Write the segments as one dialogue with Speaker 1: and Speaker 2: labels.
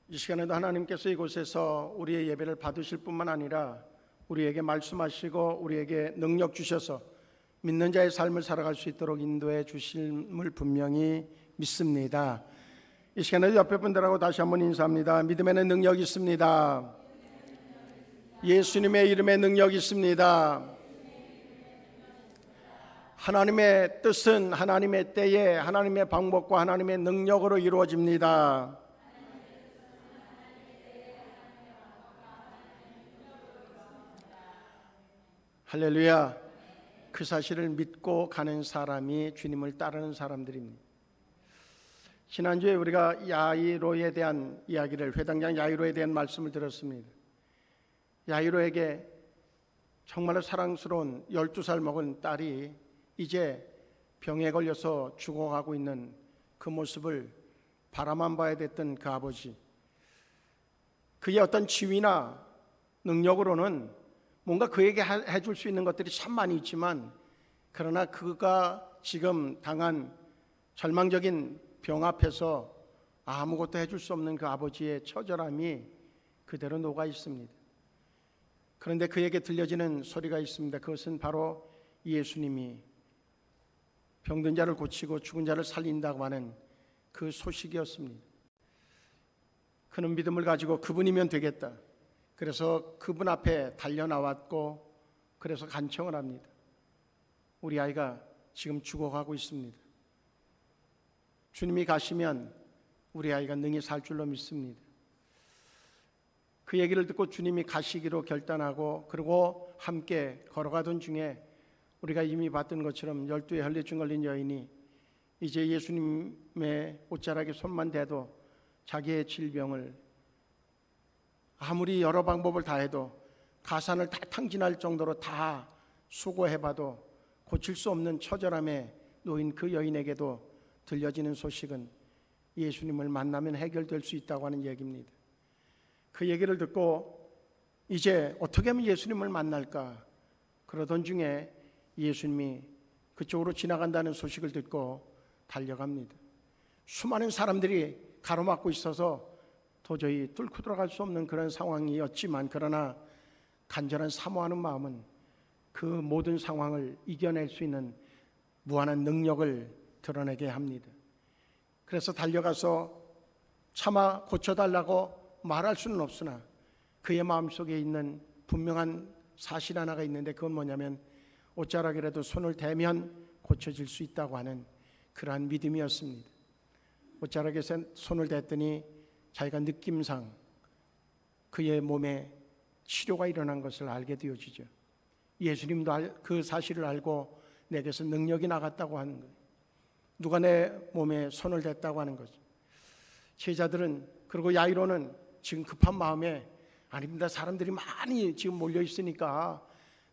Speaker 1: 이 시간에도 하나님께서 이곳에서 우리의 예배를 받으실 뿐만 아니라 우리에게 말씀하시고 우리에게 능력 주셔서 믿는 자의 삶을 살아갈 수 있도록 인도해 주심을 분명히 믿습니다. 이 시간에도 옆에 분들하고 다시 한번 인사합니다. 믿음에는 능력이 있습니다. 예수님의 이름에 능력이 있습니다. 하나님의 뜻은 하나님의 때에 하나님의 방법과 하나님의 능력으로 이루어집니다. 할렐루야. 그 사실을 믿고 가는 사람이 주님을 따르는 사람들입니다. 지난주에 우리가 야이로에 대한 이야기를, 회당장 야이로에 대한 말씀을 들었습니다. 야이로에게 정말로 사랑스러운 12살 먹은 딸이 이제 병에 걸려서 죽어가고 있는 그 모습을 바라만 봐야 됐던 그 아버지, 그의 어떤 지위나 능력으로는 뭔가 그에게 해줄 수 있는 것들이 참 많이 있지만, 그러나 그가 지금 당한 절망적인 병 앞에서 아무것도 해줄 수 없는 그 아버지의 처절함이 그대로 녹아 있습니다. 그런데 그에게 들려지는 소리가 있습니다. 그것은 바로 예수님이 병든 자를 고치고 죽은 자를 살린다고 하는 그 소식이었습니다. 그는 믿음을 가지고 그분이면 되겠다. 그래서 그분 앞에 달려나왔고, 그래서 간청을 합니다. 우리 아이가 지금 죽어가고 있습니다. 주님이 가시면 우리 아이가 능히 살 줄로 믿습니다. 그 얘기를 듣고 주님이 가시기로 결단하고, 그리고 함께 걸어가던 중에 우리가 이미 봤던 것처럼 12에 혈류증 걸린 여인이 이제 예수님의 옷자락에 손만 대도 자기의 질병을 아무리 여러 방법을 다해도 가산을 다 탕진할 정도로 다 수고해봐도 고칠 수 없는 처절함에 놓인 그 여인에게도 들려지는 소식은 예수님을 만나면 해결될 수 있다고 하는 얘기입니다. 그 얘기를 듣고 이제 어떻게 하면 예수님을 만날까 그러던 중에 예수님이 그쪽으로 지나간다는 소식을 듣고 달려갑니다. 수많은 사람들이 가로막고 있어서 도저히 뚫고 들어갈 수 없는 그런 상황이었지만, 그러나 간절한 사모하는 마음은 그 모든 상황을 이겨낼 수 있는 무한한 능력을 드러내게 합니다. 그래서 달려가서 차마 고쳐달라고 말할 수는 없으나 그의 마음속에 있는 분명한 사실 하나가 있는데, 그건 뭐냐면 옷자락이라도 손을 대면 고쳐질 수 있다고 하는 그러한 믿음이었습니다. 옷자락에 손을 댔더니 자기가 느낌상 그의 몸에 치료가 일어난 것을 알게 되어지죠. 예수님도 그 사실을 알고 내게서 능력이 나갔다고 하는 거예요. 누가 내 몸에 손을 댔다고 하는 거죠. 제자들은, 그리고 야이로는 지금 급한 마음에, 아닙니다, 사람들이 많이 지금 몰려 있으니까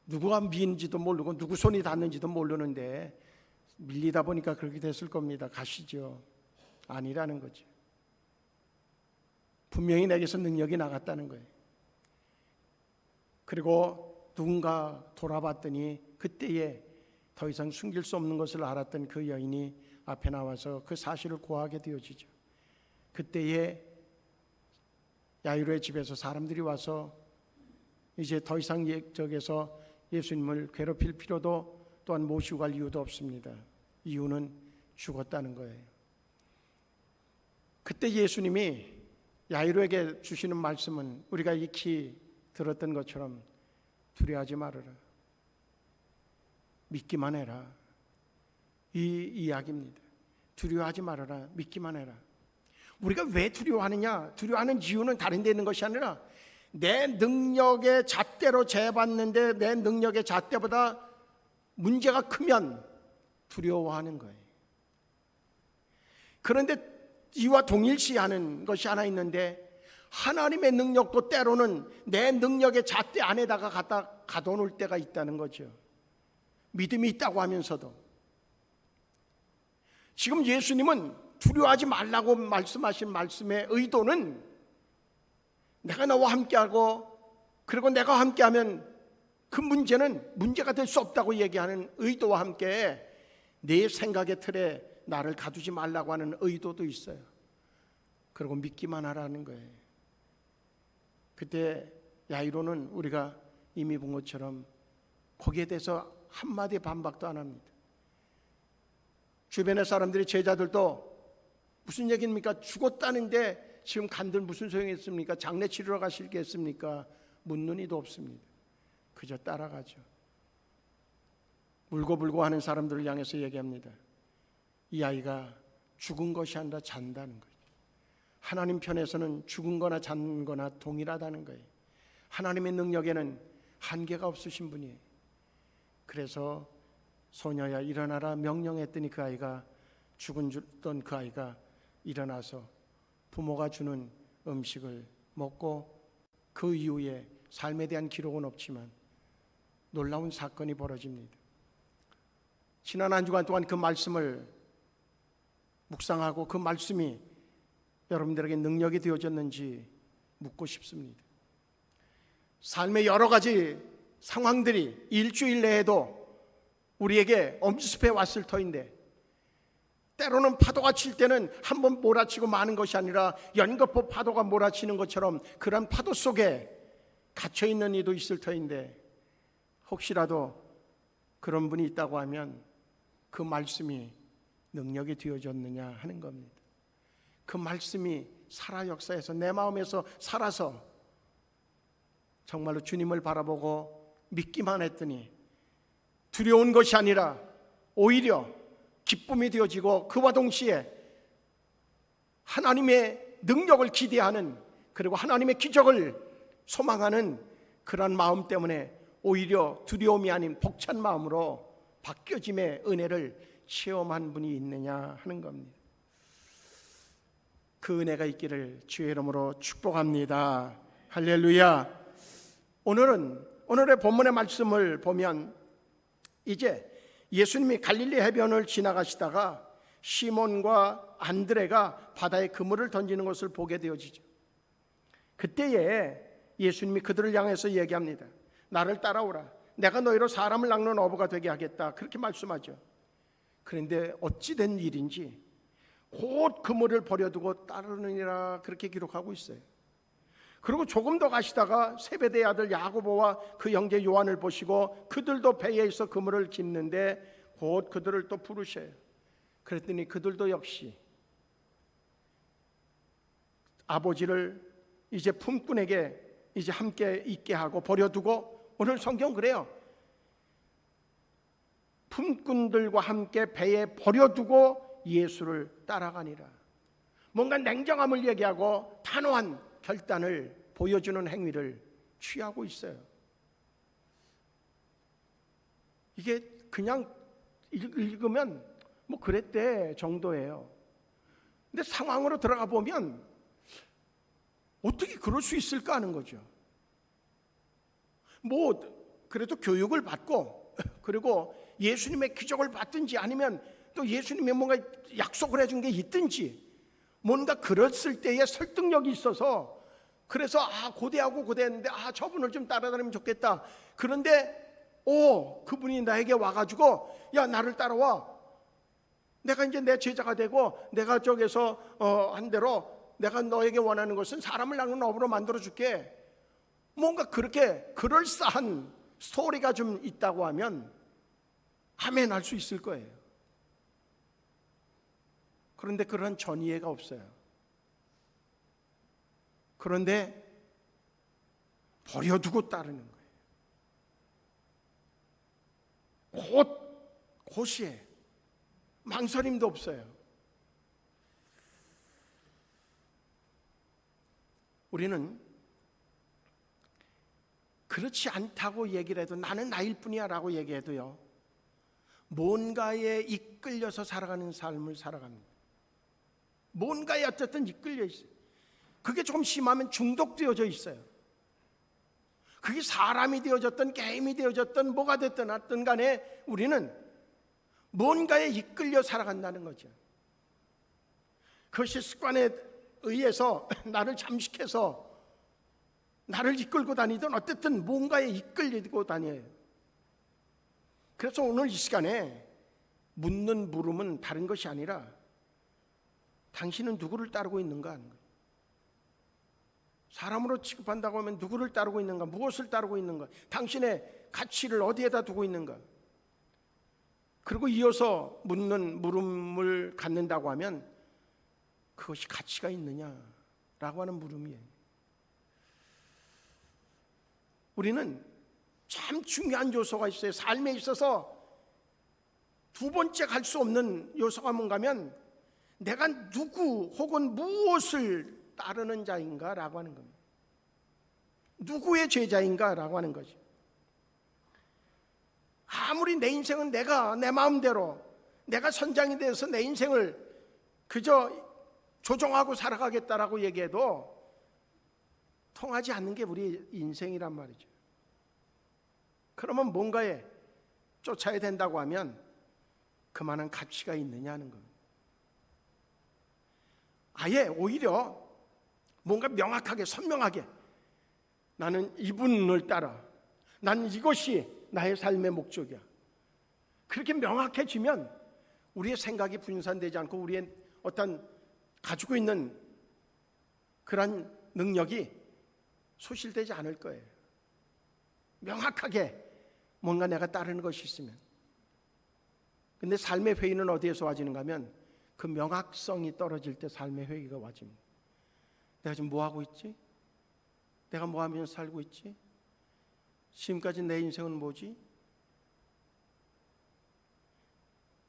Speaker 1: 누구가 미인지도 모르고 누구 손이 닿는지도 모르는데 밀리다 보니까 그렇게 됐을 겁니다. 가시죠. 아니라는 거죠. 분명히 내게서 능력이 나갔다는 거예요. 그리고 누군가 돌아봤더니 그때에 더 이상 숨길 수 없는 것을 알았던 그 여인이 앞에 나와서 그 사실을 고하게 되어지죠. 그때에 야이로의 집에서 사람들이 와서 이제 더 이상 저기서 예수님을 괴롭힐 필요도 또한 모시고 갈 이유도 없습니다. 이유는 죽었다는 거예요. 그때 예수님이 야이로에게 주시는 말씀은 우리가 익히 들었던 것처럼 두려워하지 말아라, 믿기만 해라, 이 이야기입니다. 두려워하지 말아라, 믿기만 해라. 우리가 왜 두려워하느냐? 두려워하는 이유는 다른 데 있는 것이 아니라 내 능력의 잣대로 재봤는데 내 능력의 잣대보다 문제가 크면 두려워하는 거예요. 그런데 이와 동일시하는 것이 하나 있는데, 하나님의 능력도 때로는 내 능력의 잣대 안에다가 갖다 가둬놓을 때가 있다는 거죠. 믿음이 있다고 하면서도. 지금 예수님은 두려워하지 말라고 말씀하신 말씀의 의도는, 내가 너와 함께하고 그리고 내가 함께하면 그 문제는 문제가 될 수 없다고 얘기하는 의도와 함께 내 생각의 틀에 나를 가두지 말라고 하는 의도도 있어요. 그리고 믿기만 하라는 거예요. 그때 야이로는 우리가 이미 본 것처럼 거기에 대해서 한마디 반박도 안 합니다. 주변의 사람들이, 제자들도 무슨 얘기입니까? 죽었다는데 지금 간들 무슨 소용이 있습니까? 장례 치르러 가시겠습니까? 묻는 이도 없습니다. 그저 따라가죠. 울고불고 하는 사람들을 향해서 얘기합니다. 이 아이가 죽은 것이 아니라 잔다는 거예요. 하나님 편에서는 죽은 거나 잔 거나 동일하다는 거예요. 하나님의 능력에는 한계가 없으신 분이에요. 그래서 소녀야 일어나라 명령했더니 그 아이가, 죽은 그 아이가 일어나서 부모가 주는 음식을 먹고, 그 이후에 삶에 대한 기록은 없지만 놀라운 사건이 벌어집니다. 지난 한 주간 동안 그 말씀을 묵상하고 그 말씀이 여러분들에게 능력이 되어졌는지 묻고 싶습니다. 삶의 여러 가지 상황들이 일주일 내에도 우리에게 엄습해 왔을 터인데, 때로는 파도가 칠 때는 한번 몰아치고 마는 것이 아니라 연거푸 파도가 몰아치는 것처럼 그런 파도 속에 갇혀있는 이도 있을 터인데, 혹시라도 그런 분이 있다고 하면 그 말씀이 능력이 되어졌느냐 하는 겁니다. 그 말씀이 살아 역사에서 내 마음에서 살아서 정말로 주님을 바라보고 믿기만 했더니 두려운 것이 아니라 오히려 기쁨이 되어지고, 그와 동시에 하나님의 능력을 기대하는, 그리고 하나님의 기적을 소망하는 그런 마음 때문에 오히려 두려움이 아닌 벅찬 마음으로 바뀌어짐의 은혜를 체험한 분이 있느냐 하는 겁니다. 그 은혜가 있기를 주의 이름으로 축복합니다. 할렐루야. 오늘의 본문의 말씀을 보면, 이제 예수님이 갈릴리 해변을 지나가시다가 시몬과 안드레가 바다에 그물을 던지는 것을 보게 되어지죠. 그때에 예수님이 그들을 향해서 얘기합니다. 나를 따라오라. 내가 너희로 사람을 낚는 어부가 되게 하겠다. 그렇게 말씀하죠. 그런데 어찌 된 일인지 곧 그물을 버려두고 따르느니라, 그렇게 기록하고 있어요. 그리고 조금 더 가시다가 세베대의 아들 야고보와 그 형제 요한을 보시고 그들도 배에 있어 그물을 깁는데 곧 그들을 또 부르셔요. 그랬더니 그들도 역시 아버지를 이제 품꾼에게 이제 함께 있게 하고 버려두고, 오늘 성경 그래요. 품꾼들과 함께 배에 버려두고 예수를 따라가니라. 뭔가 냉정함을 얘기하고 단호한 결단을 보여주는 행위를 취하고 있어요. 이게 그냥 읽으면 뭐 그랬대 정도예요. 근데 상황으로 들어가 보면 어떻게 그럴 수 있을까 하는 거죠. 뭐 그래도 교육을 받고, 그리고 예수님의 기적을 받든지 아니면 또 예수님이 뭔가 약속을 해준 게 있든지, 뭔가 그랬을 때에 설득력이 있어서, 그래서 고대하고 고대했는데 저분을 좀 따라다니면 좋겠다. 그런데 그분이 나에게 와가지고 야, 나를 따라와. 내가 이제 내 제자가 되고 내가 저기서 한 대로 내가 너에게 원하는 것은 사람을 낚는 어부로 만들어줄게. 뭔가 그렇게 그럴싸한 스토리가 좀 있다고 하면 아멘 할 수 있을 거예요. 그런데 그런 전이해가 없어요. 그런데 버려두고 따르는 거예요. 곧이에 망설임도 없어요. 우리는 그렇지 않다고 얘기를 해도, 나는 나일 뿐이야 라고 얘기해도요, 뭔가에 이끌려서 살아가는 삶을 살아갑니다. 뭔가에 어쨌든 이끌려 있어요. 그게 조금 심하면 중독되어져 있어요. 그게 사람이 되어졌든 게임이 되어졌든 뭐가 됐든 하든 간에 우리는 뭔가에 이끌려 살아간다는 거죠. 그것이 습관에 의해서 나를 잠식해서 나를 이끌고 다니든 어쨌든 뭔가에 이끌리고 다녀요. 그래서 오늘 이 시간에 묻는 물음은 다른 것이 아니라 당신은 누구를 따르고 있는가 하는 거예요. 사람으로 취급한다고 하면 누구를 따르고 있는가? 무엇을 따르고 있는가? 당신의 가치를 어디에다 두고 있는가? 그리고 이어서 묻는 물음을 갖는다고 하면 그것이 가치가 있느냐라고 하는 물음이에요. 우리는 참 중요한 요소가 있어요. 삶에 있어서 두 번째 갈 수 없는 요소가 뭔가면 내가 누구 혹은 무엇을 따르는 자인가라고 하는 겁니다. 누구의 제자인가라고 하는 거죠. 아무리 내 인생은 내가 내 마음대로 내가 선장이 되어서 내 인생을 그저 조종하고 살아가겠다라고 얘기해도 통하지 않는 게 우리 인생이란 말이죠. 그러면 뭔가에 쫓아야 된다고 하면 그만한 가치가 있느냐는 겁니다. 아예 오히려 뭔가 명확하게 선명하게 나는 이분을 따라, 난 이것이 나의 삶의 목적이야, 그렇게 명확해지면 우리의 생각이 분산되지 않고 우리의 어떤 가지고 있는 그런 능력이 소실되지 않을 거예요. 명확하게 뭔가 내가 따르는 것이 있으면. 근데 삶의 회의는 어디에서 와지는가 하면 그 명확성이 떨어질 때 삶의 회의가 와집니다. 내가 지금 뭐 하고 있지? 내가 뭐 하면서 살고 있지? 지금까지 내 인생은 뭐지?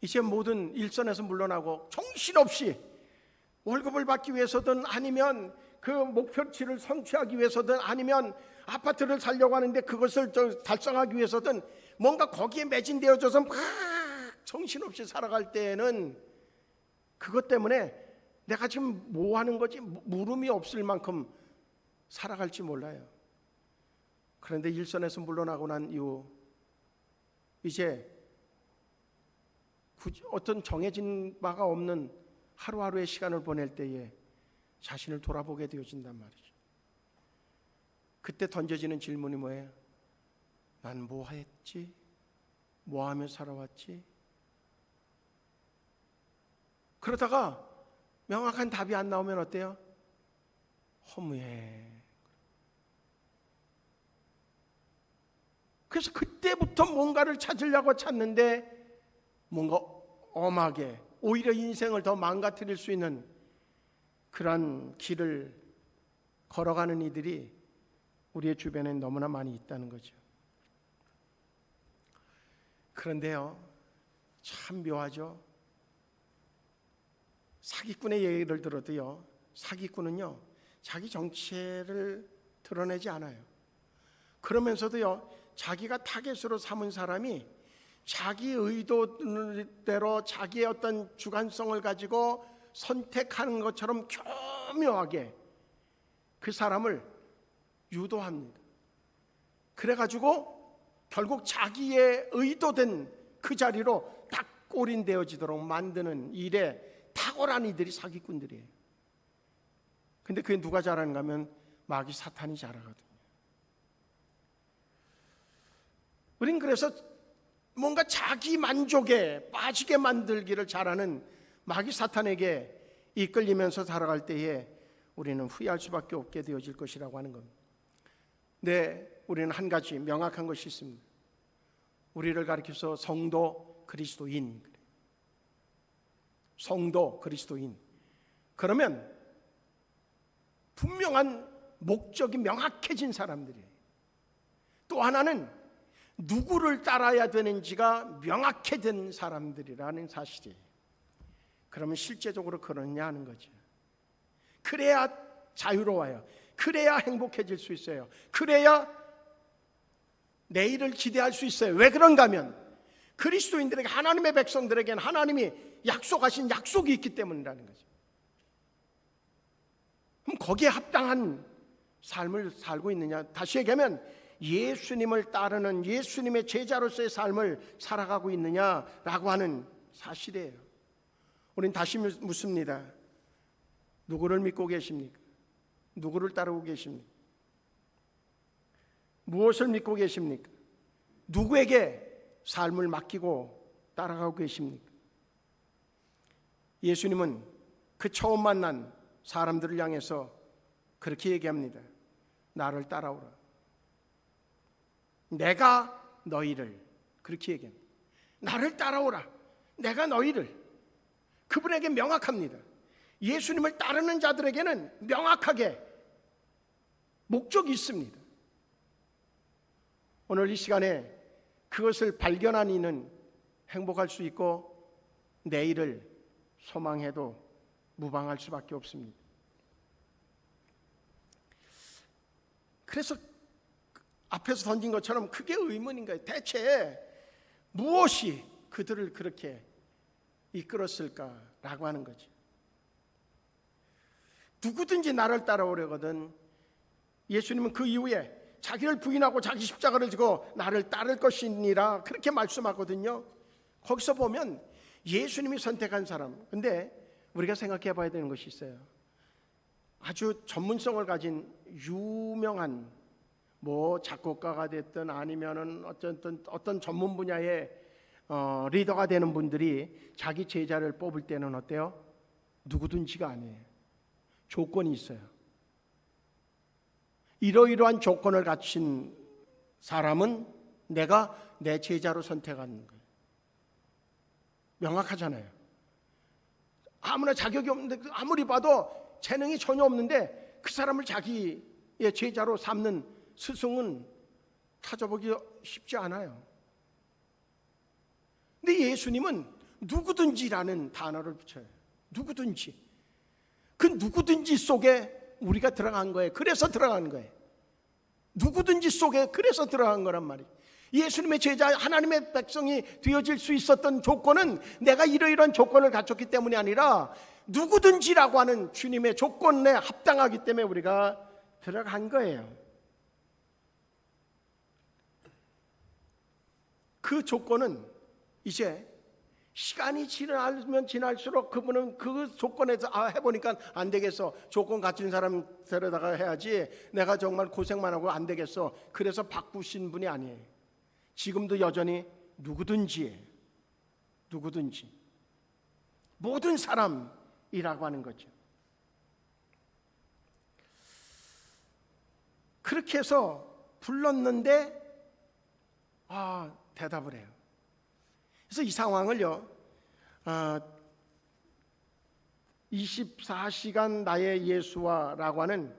Speaker 1: 이제 모든 일선에서 물러나고 정신없이 월급을 받기 위해서든 아니면 그 목표치를 성취하기 위해서든 아니면 아파트를 살려고 하는데 그것을 달성하기 위해서든 뭔가 거기에 매진되어져서 막 정신없이 살아갈 때에는 그것 때문에 내가 지금 뭐 하는 거지? 물음이 없을 만큼 살아갈지 몰라요. 그런데 일선에서 물러나고 난 이후 이제 어떤 정해진 바가 없는 하루하루의 시간을 보낼 때에 자신을 돌아보게 되어진단 말이죠. 그때 던져지는 질문이 뭐예요? 난 뭐 했지? 뭐 하며 살아왔지? 그러다가 명확한 답이 안 나오면 어때요? 허무해. 그래서 그때부터 뭔가를 찾으려고 찾는데 뭔가 엄하게 오히려 인생을 더 망가뜨릴 수 있는 그런 길을 걸어가는 이들이 우리의 주변에 너무나 많이 있다는 거죠. 그런데요, 참 묘하죠. 사기꾼의 예를 들어도요, 사기꾼은요 자기 정체를 드러내지 않아요. 그러면서도요 자기가 타겟으로 삼은 사람이 자기 의도대로 자기의 어떤 주관성을 가지고 선택하는 것처럼 교묘하게 그 사람을 유도합니다. 그래가지고 결국 자기의 의도된 그 자리로 딱 꼬린되어지도록 만드는 일에 탁월한 이들이 사기꾼들이에요. 근데 그게 누가 잘하는가 하면 마귀 사탄이 잘하거든요. 우린 그래서 뭔가 자기 만족에 빠지게 만들기를 잘하는 마귀 사탄에게 이끌리면서 살아갈 때에 우리는 후회할 수밖에 없게 되어질 것이라고 하는 겁니다. 네, 우리는 한 가지 명확한 것이 있습니다. 우리를 가리켜서 성도 그리스도인, 성도 그리스도인. 그러면 분명한 목적이 명확해진 사람들이에요. 또 하나는 누구를 따라야 되는지가 명확해진 사람들이라는 사실이에요. 그러면 실제적으로 그러냐 하는 거죠. 그래야 자유로워요. 그래야 행복해질 수 있어요. 그래야 내일을 기대할 수 있어요. 왜 그런가 하면 그리스도인들에게, 하나님의 백성들에게는 하나님이 약속하신 약속이 있기 때문이라는 거죠. 그럼 거기에 합당한 삶을 살고 있느냐? 다시 얘기하면 예수님을 따르는 예수님의 제자로서의 삶을 살아가고 있느냐라고 하는 사실이에요. 우린 다시 묻습니다. 누구를 믿고 계십니까? 누구를 따르고 계십니까? 무엇을 믿고 계십니까? 누구에게 삶을 맡기고 따라가고 계십니까? 예수님은 그 처음 만난 사람들을 향해서 그렇게 얘기합니다. 나를 따라오라. 내가 너희를, 그렇게 얘기합니다. 나를 따라오라. 내가 너희를. 그분에게 명확합니다. 예수님을 따르는 자들에게는 명확하게 목적이 있습니다. 오늘 이 시간에 그것을 발견한 이는 행복할 수 있고 내일을 소망해도 무방할 수밖에 없습니다. 그래서 앞에서 던진 것처럼 그게 의문인 거예요. 대체 무엇이 그들을 그렇게 이끌었을까라고 하는 거죠. 누구든지 나를 따라오려거든 예수님은 그 이후에 자기를 부인하고 자기 십자가를 지고 나를 따를 것이니라 그렇게 말씀하거든요. 거기서 보면 예수님이 선택한 사람, 근데 우리가 생각해 봐야 되는 것이 있어요. 아주 전문성을 가진 유명한 작곡가가 됐든 아니면은 어떤 전문 분야의 리더가 되는 분들이 자기 제자를 뽑을 때는 어때요? 누구든지가 아니에요. 조건이 있어요. 이러이러한 조건을 갖춘 사람은 내가 내 제자로 선택하는 거예요. 명확하잖아요. 아무나 자격이 없는데 아무리 봐도 재능이 전혀 없는데 그 사람을 자기의 제자로 삼는 스승은 찾아보기 쉽지 않아요. 근데 예수님은 누구든지라는 단어를 붙여요. 누구든지. 그 누구든지 속에 우리가 들어간 거예요. 그래서 들어간 거예요. 누구든지 속에 그래서 들어간 거란 말이에요. 예수님의 제자, 하나님의 백성이 되어질 수 있었던 조건은 내가 이러이러한 조건을 갖췄기 때문이 아니라 누구든지라고 하는 주님의 조건에 합당하기 때문에 우리가 들어간 거예요. 그 조건은 이제 시간이 지나면 지날수록 그분은 그 조건에서 해보니까 안 되겠어. 조건 갖춘 사람 데려다가 해야지. 내가 정말 고생만 하고 안 되겠어. 그래서 바꾸신 분이 아니에요. 지금도 여전히 누구든지 모든 사람이라고 하는 거죠. 그렇게 해서 불렀는데 대답을 해요. 그래서 이 상황을요 24시간 나의 예수와라고 하는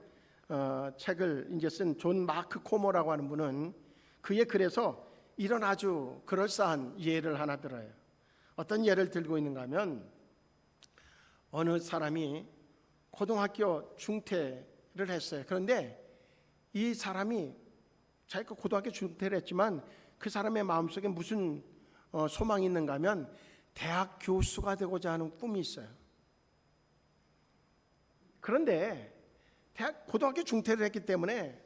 Speaker 1: 책을 이제 쓴 존 마크 코모라고 하는 분은 그의 글에서 이런 아주 그럴싸한 예를 하나 들어요. 어떤 예를 들고 있는가 하면 어느 사람이 고등학교 중퇴를 했어요. 그런데 이 사람이 자기가 고등학교 중퇴를 했지만 그 사람의 마음속에 무슨 소망이 있는가 하면 대학 교수가 되고자 하는 꿈이 있어요. 그런데 고등학교 중퇴를 했기 때문에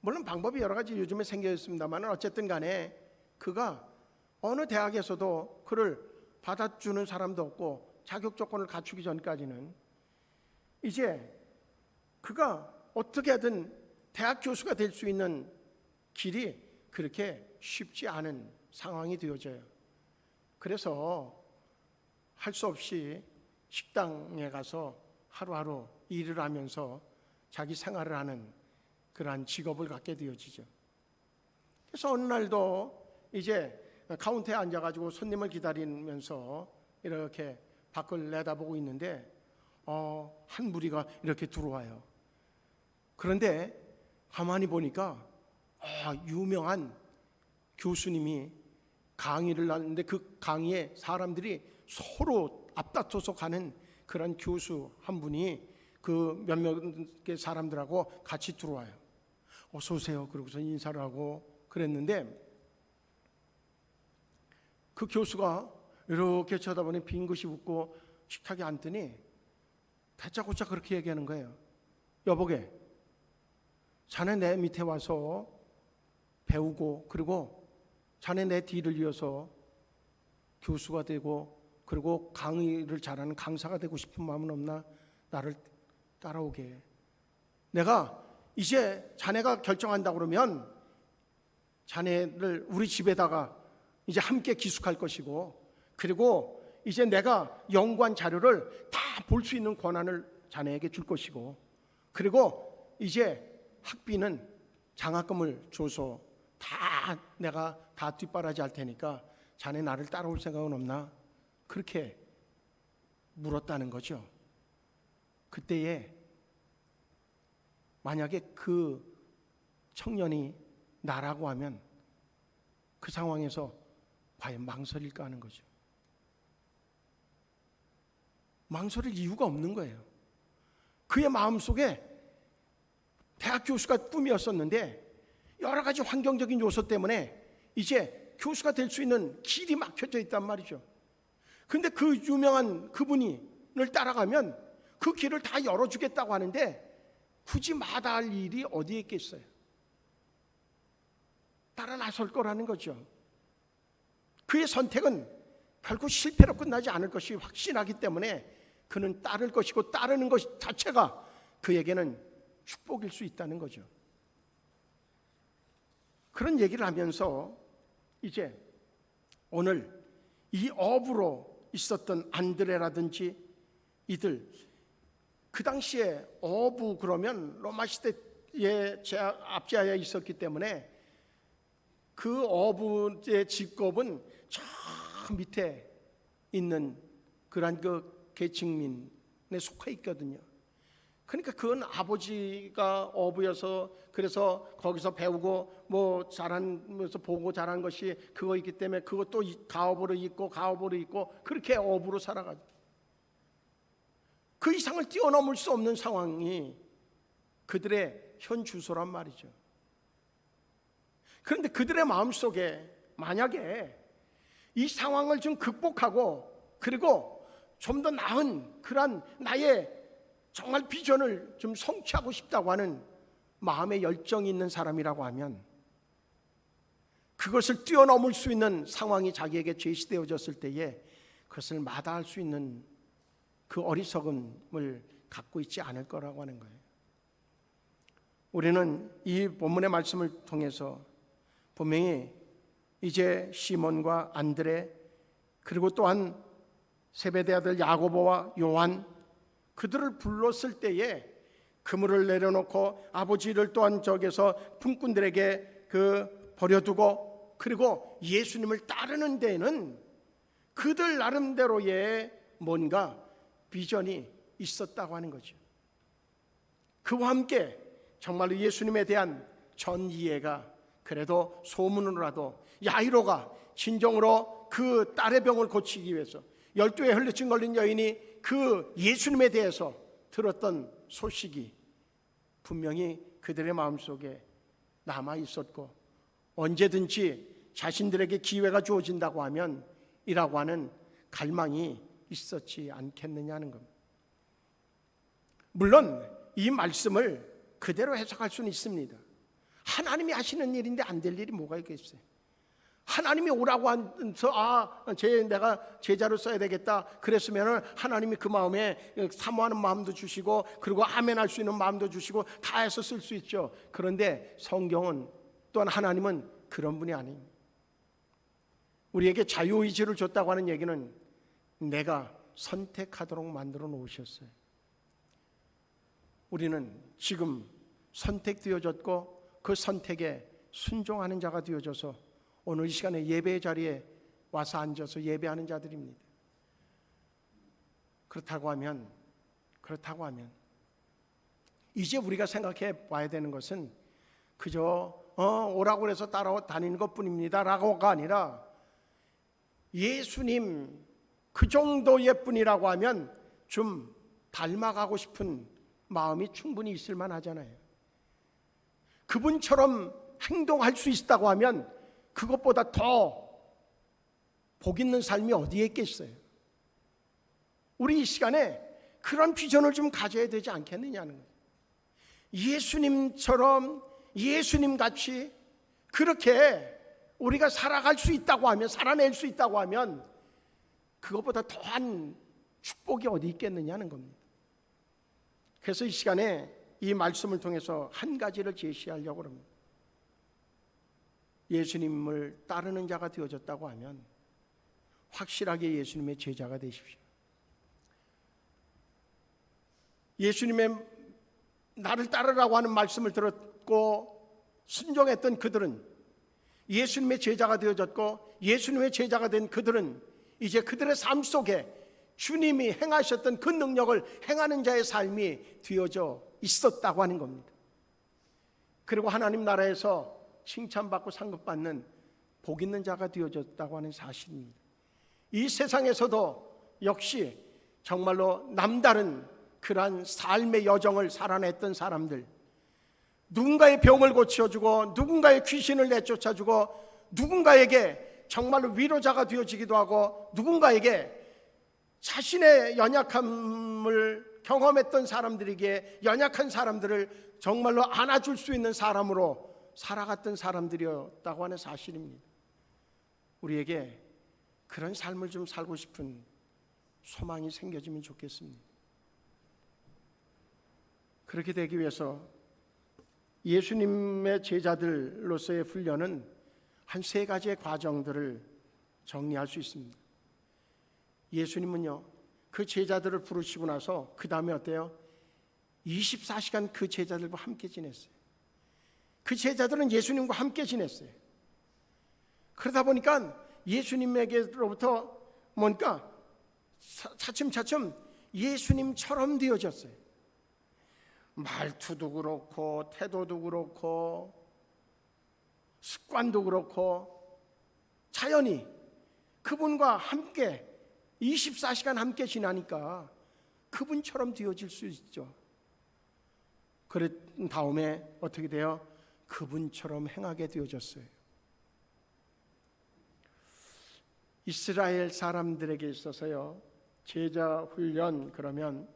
Speaker 1: 물론 방법이 여러 가지 요즘에 생겨 있습니다만 어쨌든 간에 그가 어느 대학에서도 그를 받아주는 사람도 없고 자격 조건을 갖추기 전까지는 이제 그가 어떻게든 대학 교수가 될 수 있는 길이 그렇게 쉽지 않은 상황이 되어져요. 그래서 할 수 없이 식당에 가서 하루하루 일을 하면서 자기 생활을 하는 그러한 직업을 갖게 되어지죠. 그래서 어느 날도 이제 카운터에 앉아가지고 손님을 기다리면서 이렇게 밖을 내다보고 있는데 한 무리가 이렇게 들어와요. 그런데 가만히 보니까 유명한 교수님이 강의를 하는데 그 강의에 사람들이 서로 앞다퉈서 가는 그런 교수 한 분이 그 몇몇 사람들하고 같이 들어와요. 어서 오세요. 그러고서 인사를 하고 그랬는데 그 교수가 이렇게 쳐다보니 빙긋이 웃고 식탁에 앉더니 다짜고짜 그렇게 얘기하는 거예요. 여보게, 자네 내 밑에 와서 배우고 그리고 자네 내 뒤를 이어서 교수가 되고 그리고 강의를 잘하는 강사가 되고 싶은 마음은 없나? 나를 따라오게. 내가 이제 자네가 결정한다고 그러면 자네를 우리 집에다가 이제 함께 기숙할 것이고 그리고 이제 내가 연구한 자료를 다 볼 수 있는 권한을 자네에게 줄 것이고 그리고 이제 학비는 장학금을 줘서 내가 다 뒷바라지 할 테니까 자네 나를 따라올 생각은 없나? 그렇게 물었다는 거죠. 그때에 만약에 그 청년이 나라고 하면 그 상황에서 과연 망설일까 하는 거죠. 망설일 이유가 없는 거예요. 그의 마음속에 대학 교수가 꿈이었었는데 여러 가지 환경적인 요소 때문에 이제 교수가 될 수 있는 길이 막혀져 있단 말이죠. 근데 그 유명한 그분을 따라가면 그 길을 다 열어주겠다고 하는데 굳이 마다할 일이 어디에 있겠어요? 따라 나설 거라는 거죠. 그의 선택은 결국 실패로 끝나지 않을 것이 확신하기 때문에 그는 따를 것이고 따르는 것 자체가 그에게는 축복일 수 있다는 거죠. 그런 얘기를 하면서 이제 오늘 이 어부로 있었던 안드레라든지 이들, 그 당시에 어부 그러면 로마 시대에 압제하에 있었기 때문에 그 어부의 직업은 저 밑에 있는 그런 그 계층민에 속해 있거든요. 그러니까 그건 아버지가 어부여서 그래서 거기서 배우고 뭐 자라면서 보고 자란 것이 그거 있기 때문에 그것도 가업으로 있고 그렇게 어부로 살아가죠. 그 이상을 뛰어넘을 수 없는 상황이 그들의 현 주소란 말이죠. 그런데 그들의 마음속에 만약에 이 상황을 좀 극복하고 그리고 좀 더 나은 그런 나의 정말 비전을 좀 성취하고 싶다고 하는 마음의 열정이 있는 사람이라고 하면 그것을 뛰어넘을 수 있는 상황이 자기에게 제시되어졌을 때에 그것을 마다할 수 있는 그 어리석음을 갖고 있지 않을 거라고 하는 거예요. 우리는 이 본문의 말씀을 통해서 분명히 이제 시몬과 안드레 그리고 또한 세베대 아들 야고보와 요한 그들을 불렀을 때에 그물을 내려놓고 아버지를 또한 저기서 품꾼들에게 버려두고 그리고 예수님을 따르는 데에는 그들 나름대로의 뭔가 비전이 있었다고 하는 거죠. 그와 함께 정말로 예수님에 대한 전 이해가 그래도 소문으로라도 야이로가 진정으로 그 딸의 병을 고치기 위해서 12에 혈루증 걸린 여인이 그 예수님에 대해서 들었던 소식이 분명히 그들의 마음속에 남아 있었고 언제든지 자신들에게 기회가 주어진다고 하면 이라고 하는 갈망이 있었지 않겠느냐는 겁니다. 물론 이 말씀을 그대로 해석할 수는 있습니다. 하나님이 하시는 일인데 안 될 일이 뭐가 있겠어요? 하나님이 오라고 해서 내가 제자로 써야 되겠다 그랬으면 하나님이 그 마음에 사모하는 마음도 주시고 그리고 아멘할 수 있는 마음도 주시고 다 해서 쓸 수 있죠. 그런데 성경은 또한 하나님은 그런 분이 아닙니다. 우리에게 자유의지를 줬다고 하는 얘기는 내가 선택하도록 만들어 놓으셨어요. 우리는 지금 선택되어졌고 그 선택에 순종하는 자가 되어져서 오늘 이 시간에 예배의 자리에 와서 앉아서 예배하는 자들입니다. 그렇다고 하면 이제 우리가 생각해 봐야 되는 것은 그저 오라고 해서 따라다니는 것뿐입니다 라고가 아니라 예수님 그 정도의 뿐이라고 하면 좀 닮아가고 싶은 마음이 충분히 있을 만하잖아요. 그분처럼 행동할 수 있다고 하면 그것보다 더 복 있는 삶이 어디에 있겠어요? 우리 이 시간에 그런 비전을 좀 가져야 되지 않겠느냐는 거예요. 예수님처럼 예수님같이 그렇게 우리가 살아갈 수 있다고 하면 살아낼 수 있다고 하면 그것보다 더한 축복이 어디 있겠느냐는 겁니다. 그래서 이 시간에 이 말씀을 통해서 한 가지를 제시하려고 합니다. 예수님을 따르는 자가 되어졌다고 하면 확실하게 예수님의 제자가 되십시오. 예수님의 나를 따르라고 하는 말씀을 믿고 순종했던 그들은, 예수님의 제자가 되어졌고 예수님의 제자가 된 그들은 이제 그들의 삶 속에 주님이 행하셨던 그 능력을 행하는 자의 삶이 되어져 있었다고 하는 겁니다. 그리고 하나님 나라에서 칭찬받고 상급받는 복 있는 자가 되어졌다고 하는 사실입니다. 이 세상에서도 역시 정말로 남다른 그러한 삶의 여정을 살아냈던 사람들, 누군가의 병을 고쳐주고 누군가의 귀신을 내쫓아주고 누군가에게 정말로 위로자가 되어지기도 하고 누군가에게 자신의 연약함을 경험했던 사람들에게 연약한 사람들을 정말로 안아줄 수 있는 사람으로 살아갔던 사람들이었다고 하는 사실입니다. 우리에게 그런 삶을 좀 살고 싶은 소망이 생겨지면 좋겠습니다. 그렇게 되기 위해서 예수님의 제자들로서의 훈련은 한 3가지의 과정들을 정리할 수 있습니다. 예수님은요, 그 제자들을 부르시고 나서 그 다음에 어때요? 24시간 그 제자들과 함께 지냈어요. 그 제자들은 예수님과 함께 지냈어요. 그러다 보니까 예수님에게로부터 뭔가 차츰차츰 예수님처럼 되어졌어요. 말투도 그렇고 태도도 그렇고 습관도 그렇고 자연히 그분과 함께 24시간 함께 지나니까 그분처럼 되어질 수 있죠. 그런 다음에 어떻게 돼요? 그분처럼 행하게 되어졌어요. 이스라엘 사람들에게 있어서요, 제자 훈련 그러면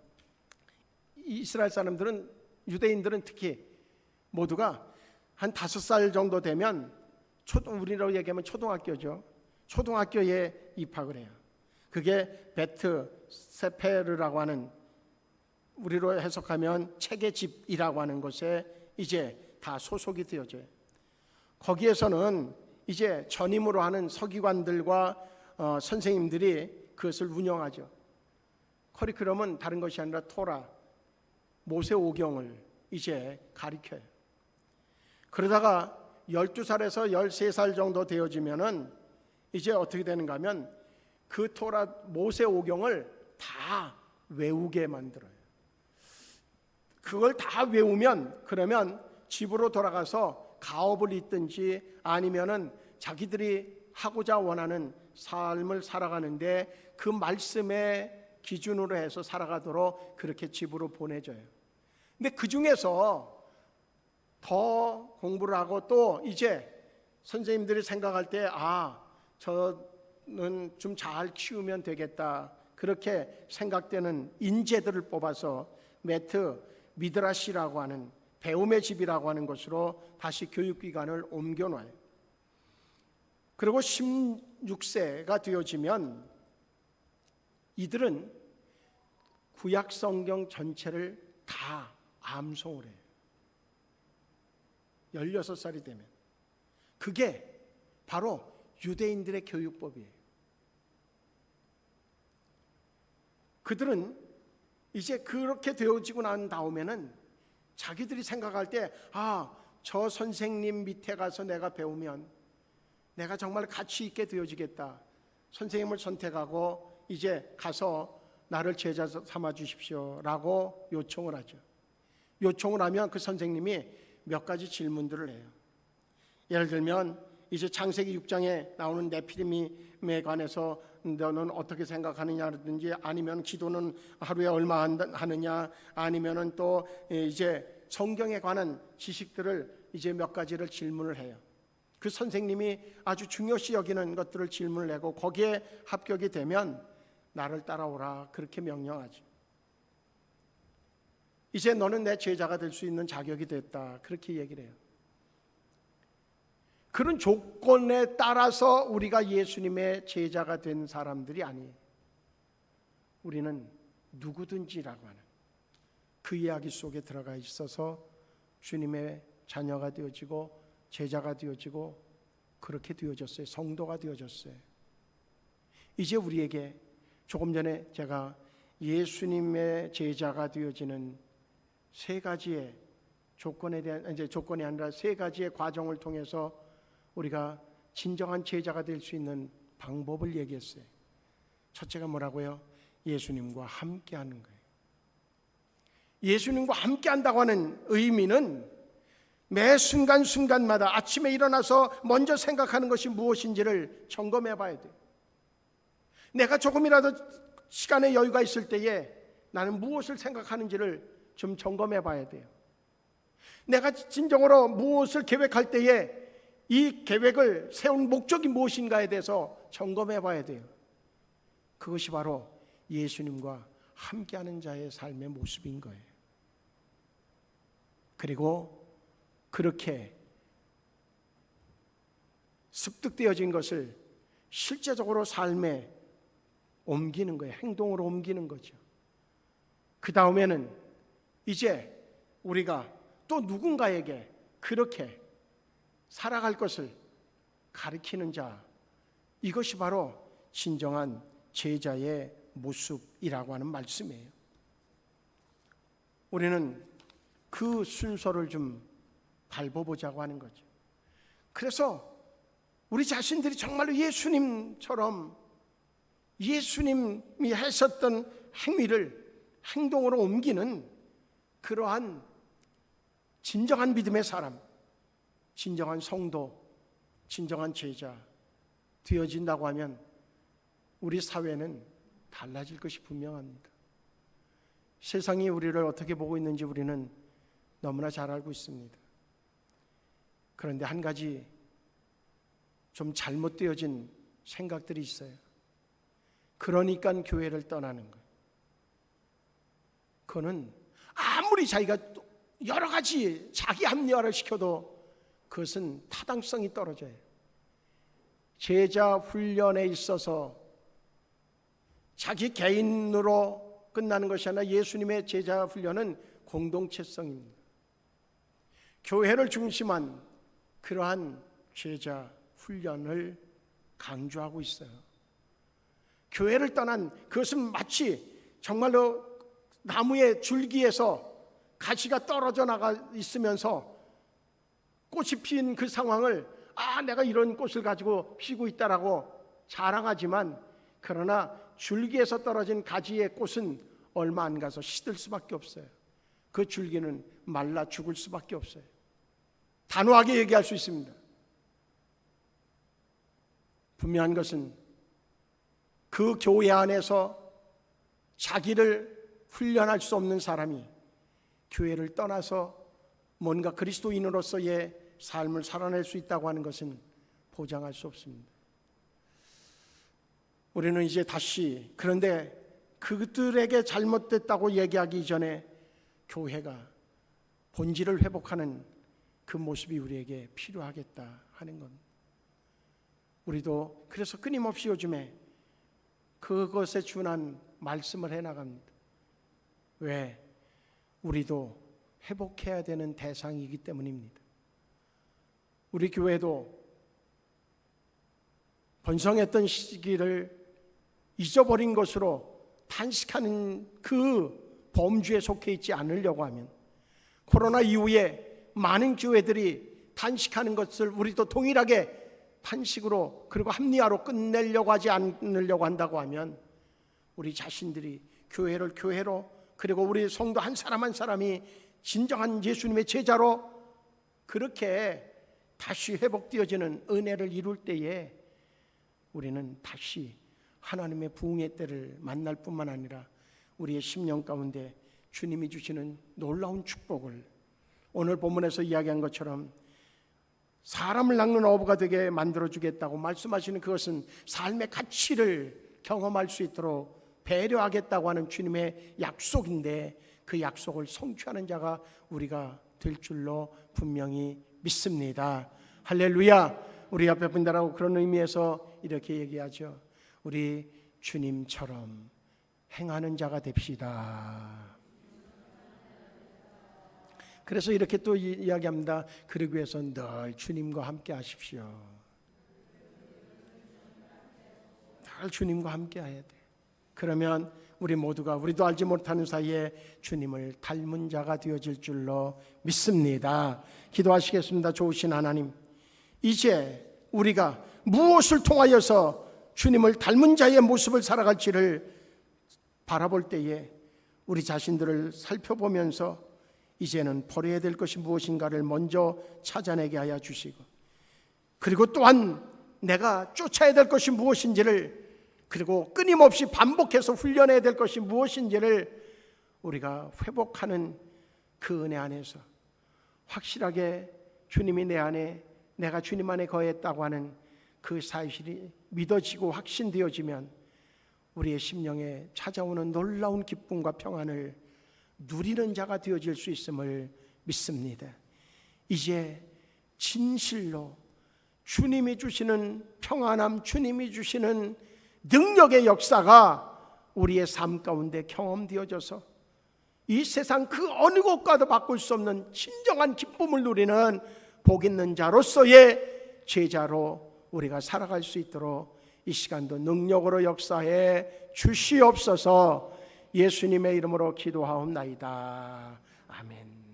Speaker 1: 이스라엘 사람들은, 유대인들은 특히 모두가 한 5살 정도 되면 우리로 얘기하면 초등학교죠. 초등학교에 입학을 해요. 그게 베트 세페르라고 하는, 우리로 해석하면 책의 집이라고 하는 곳에 이제 다 소속이 되어져요. 거기에서는 이제 전임으로 하는 서기관들과 선생님들이 그것을 운영하죠. 커리큘럼은 다른 것이 아니라 토라, 모세오경을 이제 가르쳐요. 그러다가 12살에서 13살 정도 되어지면은 이제 어떻게 되는가 하면 그 토라 모세오경을 다 외우게 만들어요. 그걸 다 외우면 그러면 집으로 돌아가서 가업을 잇든지 아니면은 자기들이 하고자 원하는 삶을 살아가는데 그 말씀의 기준으로 해서 살아가도록 그렇게 집으로 보내줘요. 근데 그 중에서 더 공부를 하고 또 이제 선생님들이 생각할 때 저는 좀 잘 키우면 되겠다, 그렇게 생각되는 인재들을 뽑아서 메트 미드라시라고 하는 배움의 집이라고 하는 곳으로 다시 교육기관을 옮겨놔요. 그리고 16세가 되어지면 이들은 구약 성경 전체를 다 암송을 해요. 16살이 되면. 그게 바로 유대인들의 교육법이에요. 그들은 이제 그렇게 되어지고 난 다음에는 자기들이 생각할 때 저 선생님 밑에 가서 내가 배우면 내가 정말 가치 있게 되어지겠다. 선생님을 선택하고 이제 가서 나를 제자 삼아 주십시오 라고 요청을 하죠. 요청을 하면 그 선생님이 몇 가지 질문들을 해요. 예를 들면 이제 창세기 6장에 나오는 네피림에 관해서 너는 어떻게 생각하느냐든지, 아니면 기도는 하루에 얼마 하느냐, 아니면은 또 이제 성경에 관한 지식들을 이제 몇 가지를 질문을 해요. 그 선생님이 아주 중요시 여기는 것들을 질문을 내고 거기에 합격이 되면 나를 따라오라 그렇게 명령하죠. 이제 너는 내 제자가 될 수 있는 자격이 됐다 그렇게 얘기를 해요. 그런 조건에 따라서 우리가 예수님의 제자가 된 사람들이 아니에요. 우리는 누구든지라고 하는 그 이야기 속에 들어가 있어서 주님의 자녀가 되어지고 제자가 되어지고 그렇게 되어졌어요. 성도가 되어졌어요. 이제 우리에게 조금 전에 제가 예수님의 제자가 되어지는 3가지의 조건이 아니라 세 가지의 과정을 통해서 우리가 진정한 제자가 될 수 있는 방법을 얘기했어요. 첫째가 뭐라고요? 예수님과 함께 하는 거예요. 예수님과 함께 한다고 하는 의미는 매 순간순간마다 아침에 일어나서 먼저 생각하는 것이 무엇인지를 점검해 봐야 돼요. 내가 조금이라도 시간의 여유가 있을 때에 나는 무엇을 생각하는지를 좀 점검해 봐야 돼요. 내가 진정으로 무엇을 계획할 때에 이 계획을 세운 목적이 무엇인가에 대해서 점검해 봐야 돼요. 그것이 바로 예수님과 함께하는 자의 삶의 모습인 거예요. 그리고 그렇게 습득되어진 것을 실제적으로 삶에 옮기는 거예요. 행동으로 옮기는 거죠. 그 다음에는 이제 우리가 또 누군가에게 그렇게 살아갈 것을 가르치는 자, 이것이 바로 진정한 제자의 모습이라고 하는 말씀이에요. 우리는 그 순서를 좀 밟아보자고 하는 거죠. 그래서 우리 자신들이 정말로 예수님처럼 예수님이 하셨던 행위를 행동으로 옮기는 그러한 진정한 믿음의 사람, 진정한 성도, 진정한 제자 되어진다고 하면 우리 사회는 달라질 것이 분명합니다. 세상이 우리를 어떻게 보고 있는지 우리는 너무나 잘 알고 있습니다. 그런데 한 가지 좀 잘못되어진 생각들이 있어요. 그러니까 교회를 떠나는 거예요. 그거는 아무리 자기가 여러 가지 자기 합리화를 시켜도 그것은 타당성이 떨어져요. 제자 훈련에 있어서 자기 개인으로 끝나는 것이 아니라 예수님의 제자 훈련은 공동체성입니다. 교회를 중심한 그러한 제자 훈련을 강조하고 있어요. 교회를 떠난 그것은 마치 정말로 나무의 줄기에서 가시가 떨어져 나가 있으면서 꽃이 핀 그 상황을 내가 이런 꽃을 가지고 피고 있다라고 자랑하지만 그러나 줄기에서 떨어진 가지의 꽃은 얼마 안 가서 시들 수밖에 없어요. 그 줄기는 말라 죽을 수밖에 없어요. 단호하게 얘기할 수 있습니다. 분명한 것은 그 교회 안에서 자기를 훈련할 수 없는 사람이 교회를 떠나서 뭔가 그리스도인으로서의 삶을 살아낼 수 있다고 하는 것은 보장할 수 없습니다. 우리는 이제 다시 그런데 그들에게 잘못됐다고 얘기하기 이전에 교회가 본질을 회복하는 그 모습이 우리에게 필요하겠다 하는 겁니다. 우리도 그래서 끊임없이 요즘에 그것에 준한 말씀을 해나갑니다. 왜? 우리도 회복해야 되는 대상이기 때문입니다. 우리 교회도 번성했던 시기를 잊어버린 것으로 탄식하는 그 범주에 속해 있지 않으려고 하면 코로나 이후에 많은 교회들이 탄식하는 것을 우리도 동일하게 탄식으로 그리고 합리화로 끝내려고 하지 않으려고 한다고 하면 우리 자신들이 교회를 교회로 그리고 우리 성도 한 사람 한 사람이 진정한 예수님의 제자로 그렇게 다시 회복되어지는 은혜를 이룰 때에 우리는 다시 하나님의 부흥의 때를 만날 뿐만 아니라 우리의 심령 가운데 주님이 주시는 놀라운 축복을 오늘 본문에서 이야기한 것처럼 사람을 낚는 어부가 되게 만들어주겠다고 말씀하시는 그것은 삶의 가치를 경험할 수 있도록 배려하겠다고 하는 주님의 약속인데 그 약속을 성취하는 자가 우리가 될 줄로 분명히 믿습니다. 할렐루야. 우리 옆에 분들하고 그런 의미에서 이렇게 얘기하죠. 우리 주님처럼 행하는 자가 됩시다. 그래서 이렇게 또 이야기합니다. 그러기 위해서 늘 주님과 함께 하십시오. 늘 주님과 함께 해야 돼. 그러면 우리 모두가 우리도 알지 못하는 사이에 주님을 닮은 자가 되어질 줄로 믿습니다. 기도하시겠습니다. 좋으신 하나님, 이제 우리가 무엇을 통하여서 주님을 닮은 자의 모습을 살아갈지를 바라볼 때에 우리 자신들을 살펴보면서 이제는 버려야 될 것이 무엇인가를 먼저 찾아내게 하여 주시고, 그리고 또한 내가 쫓아야 될 것이 무엇인지를, 그리고 끊임없이 반복해서 훈련해야 될 것이 무엇인지를 우리가 회복하는 그 은혜 안에서 확실하게 주님이 내 안에, 내가 주님 안에 거했다고 하는 그 사실이 믿어지고 확신되어지면 우리의 심령에 찾아오는 놀라운 기쁨과 평안을 누리는 자가 되어질 수 있음을 믿습니다. 이제 진실로 주님이 주시는 평안함, 주님이 주시는 능력의 역사가 우리의 삶 가운데 경험되어져서 이 세상 그 어느 곳과도 바꿀 수 없는 진정한 기쁨을 누리는 복 있는 자로서의 제자로 우리가 살아갈 수 있도록 이 시간도 능력으로 역사해 주시옵소서. 예수님의 이름으로 기도하옵나이다. 아멘.